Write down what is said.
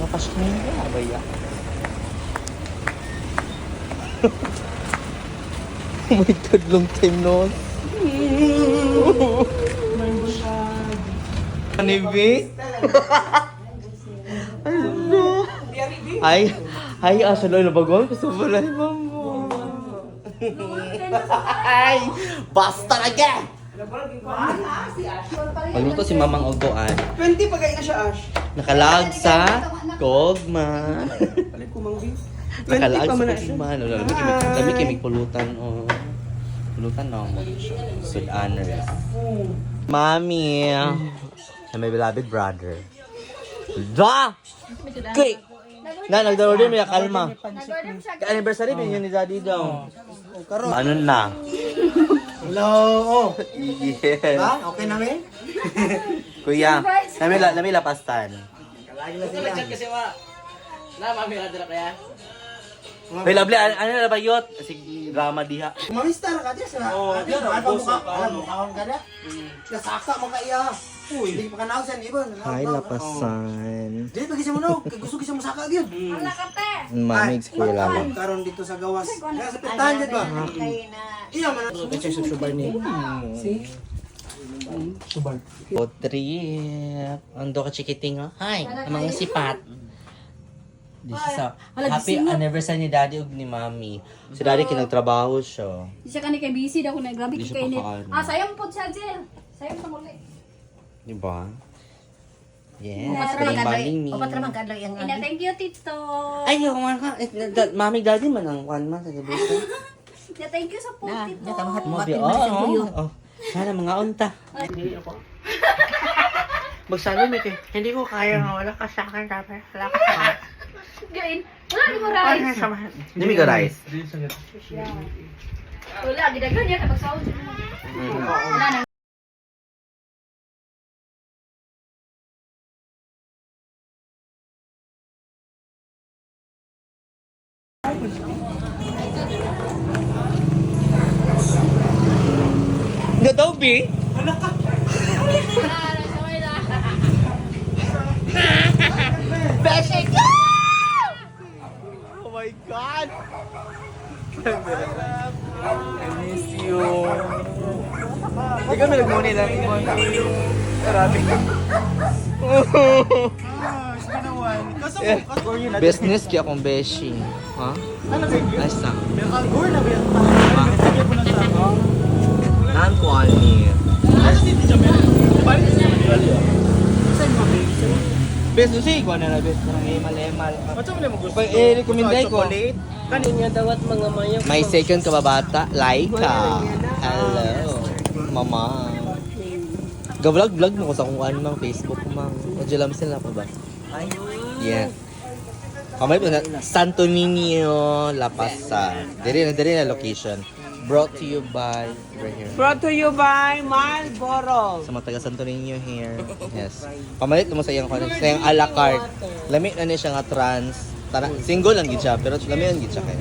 mga pasyon. Abaya. Oh my God, long time no. Anibig? Ano? Ay, asa na labagwan ko sa balay, mamo. Ay, basta na ka! Magluto si Mamang Ogdoan. 20 pagay na siya, Ash. Nakalag sa Kogma. Palit ko, Mang B. Nakalag 20 pa sa man na siya. Kogma. Kami kimig pulutan. Oh. Pulutan na mo. Good honors. Mami. Sa my beloved brother. Da! Quick! Na, nagdaro din, may kalma. Ka-anniversary din yun ni Daddy daw. Ano na? Hello! Oh. Yes. Ha? Okay namin? Kuya, nami lapastan. Kalagi na sila. Kasi na, mami ka dira kaya? Hey, lovely, ano na ba yun? Kasi drama diha. Mamista na ka dyan sa... Oo, dyan. dyan, Ano pa bosa mukha? ka, Alam ano? mo, kaon ka na? Kasaksa mo ka iya. Uy, hindi pa ka naosan, di ba? Hi, lapasan. Dili pa gisa mo no, gusto gisa mo saka gyud. Mamig si Kuya Lala. Karon dito sa gawas. Kaya sa pintahan dyan ba? Iya man. Kasi sa subar ni. O trip. Ando ka chikiting, oh. Hi, ang mga sipat. This is a happy anniversary ni Daddy ug ni Mami. Si Daddy kinagtrabaho siya. Di siya kani kay busy daw ko na grabe Di siya kay init. pakaano. Sayang po siya, Jill. Sayang sa muli. Di ba? Yes, Patramang kalimbaling ni. Ina, thank you, Tito. Ay, yung man ka. Mami, Daddy man ang one month. Sa gabi ko. Yeah, thank you sa po, Tito. Mo di, oh. Sana mga unta. Magsalo may hindi ko kaya nga wala ka sa akin dapat. Wala ka sa akin. Gain. Wala ni mo rice. Dimi ka rice. Wala, gidaghan niya kapag sahod. Wala na. Nga daw, B? Basic! Oh my God! I miss you. Hindi kami nagmuni lang. Marami. Business kaya akong beshi. Ha? Ayos na. Naan ko ani. Bes, usi ko na bes. Parang emal-emal. Ano mo mo gusto? I-recommend ko. Kaninya dawat mga mayo. May second kababata, Laika. Hello, mama. Ga-vlog mo ko sa kung ano mang Facebook mang. Medyo lang sila pa ba? Yeah. Kamay po na Santo Niño, La Pasan. Diri na location. Brought to you by right here. Brought to you by Marlboro. Sa mga taga Santo Niño here. Yes. Pamalit mo sa iyang sa iyang a la carte. Lami na niya siya nga trans. Single lang gid siya pero lami ang gid siya kaya.